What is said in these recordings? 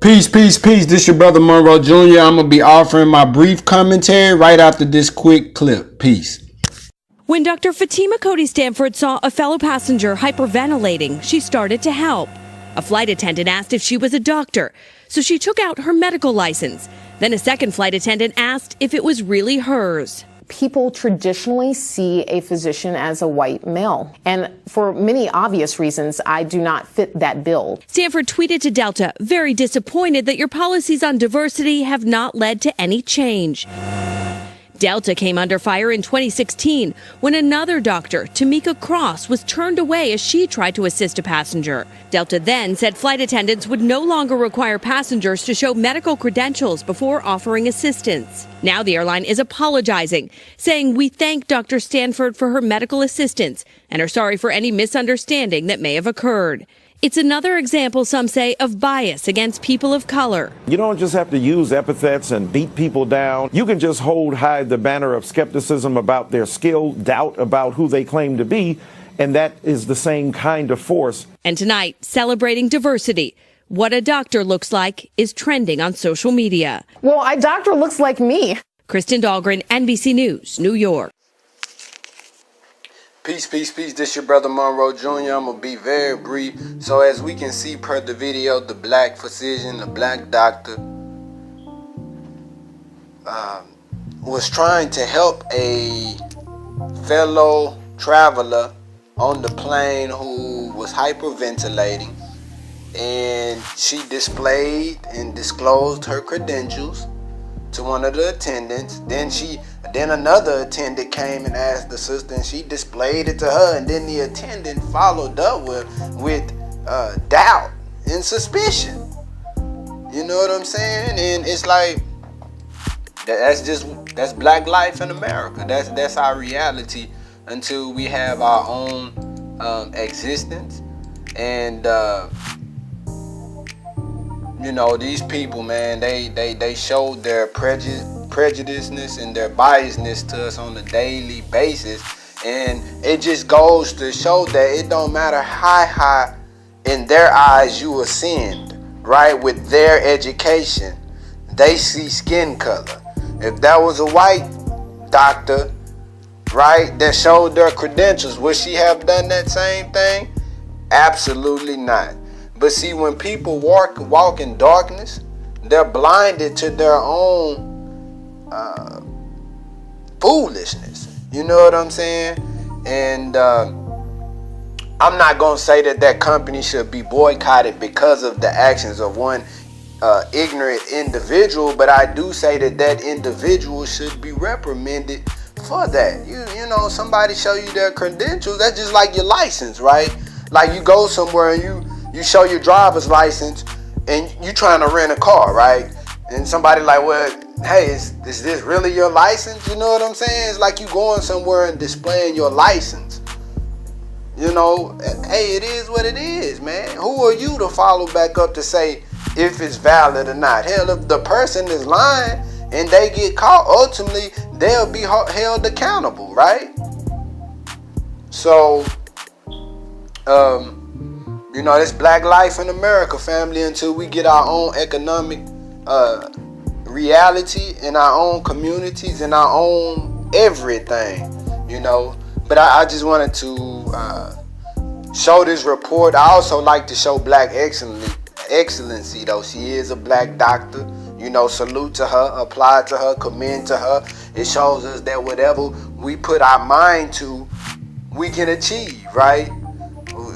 Peace, peace, peace. This your brother Monroe Jr. I'm going to be offering my brief commentary right after this quick clip. Peace. When Dr. Fatima Cody Stanford saw a fellow passenger hyperventilating, she started to help. A flight attendant asked if she was a doctor, so she took out her medical license. Then a second flight attendant asked if it was really hers. People traditionally see a physician as a white male, and for many obvious reasons, I do not fit that bill. Stanford tweeted to Delta, very disappointed that your policies on diversity have not led to any change. Delta came under fire in 2016 when another doctor, Tamika Cross, was turned away as she tried to assist a passenger. Delta then said flight attendants would no longer require passengers to show medical credentials before offering assistance. Now the airline is apologizing, saying we thank Dr. Stanford for her medical assistance and are sorry for any misunderstanding that may have occurred. It's another example, some say, of bias against people of color. You don't just have to use epithets and beat people down. You can just hold high the banner of skepticism about their skill, doubt about who they claim to be, and that is the same kind of force. And tonight, celebrating diversity. What a doctor looks like is trending on social media. Well, a doctor looks like me. Kristen Dahlgren, NBC News, New York. Peace, peace, peace. This your brother Monroe Jr. I'm going to be very brief. So as we can see per the video, the black physician, the black doctor, was trying to help a fellow traveler on the plane who was hyperventilating. And she displayed and disclosed her credentials to one of the attendants. Then another attendant came and asked the sister, and she displayed it to her. And then the attendant followed up with doubt and suspicion. You know what I'm saying? And it's like that's black life in America. That's our reality until we have our own existence. And you know, these people, man, they showed their prejudiceness and their biasness to us on a daily basis. And it just goes to show that it don't matter how high in their eyes you ascend, right? With their education, they see skin color. If that was a white doctor, right, that showed their credentials, would she have done that same thing? Absolutely not. But see, when people walk in darkness, they're blinded to their own foolishness. You know what I'm saying? And I'm not going to say that company should be boycotted because of the actions of one ignorant individual, but I do say that individual should be reprimanded for that. You know, somebody show you their credentials. That's just like your license, right? Like you go somewhere and you show your driver's license and you trying to rent a car, right? And somebody like, well, hey, is this really your license? You know what I'm saying? It's like you going somewhere and displaying your license. You know, hey, it is what it is, man. Who are you to follow back up to say if it's valid or not? Hell, if the person is lying and they get caught, ultimately they'll be held accountable, right? So, you know, it's black life in America, family, until we get our own economic reality in our own communities and our own everything, you know. But I just wanted to show this report. I also like to show black excellency, though. She is a black doctor. You know, salute to her, apply to her, commend to her. It shows us that whatever we put our mind to, we can achieve, right?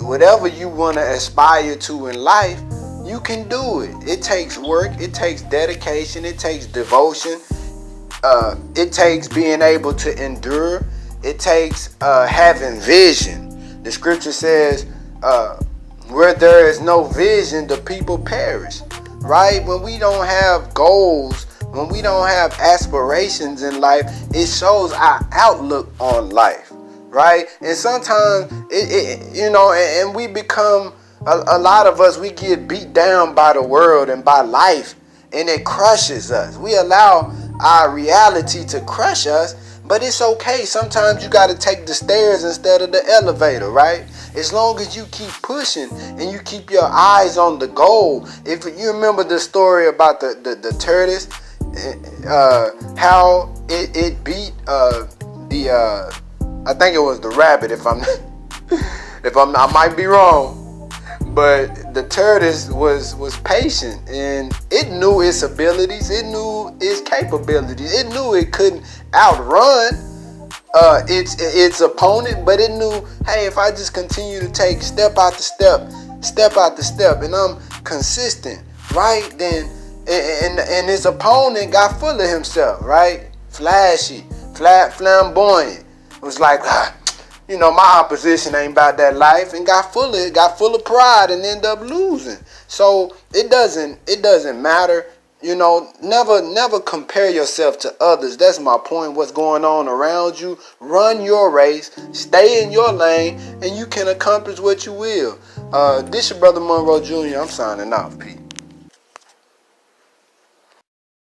Whatever you want to aspire to in life, you can do it. It takes work. It takes dedication. It takes devotion. It takes being able to endure. It takes having vision. The scripture says, where there is no vision, the people perish. Right? When we don't have goals, when we don't have aspirations in life, it shows our outlook on life. Right? And sometimes, you know, and we become, a lot of us, we get beat down by the world and by life, and it crushes us. We allow our reality to crush us, but it's okay. Sometimes you got to take the stairs instead of the elevator, right? as long as you keep pushing and you keep your eyes on the goal. If you remember the story about the tortoise, how it beat I think it was the rabbit, if I might be wrong. But the tortoise was patient, and it knew its abilities, it knew its capabilities, it knew it couldn't outrun its opponent, but it knew, hey, if I just continue to take step after step, and I'm consistent, right? Then and his opponent got full of himself, right? Flashy, flamboyant. It was like, my opposition ain't about that life, and got full of pride and ended up losing. So it doesn't matter. Never compare yourself to others. That's my point. What's going on around you? Run your race, stay in your lane, and you can accomplish what you will. This your brother Monroe Jr. I'm signing off. Peace.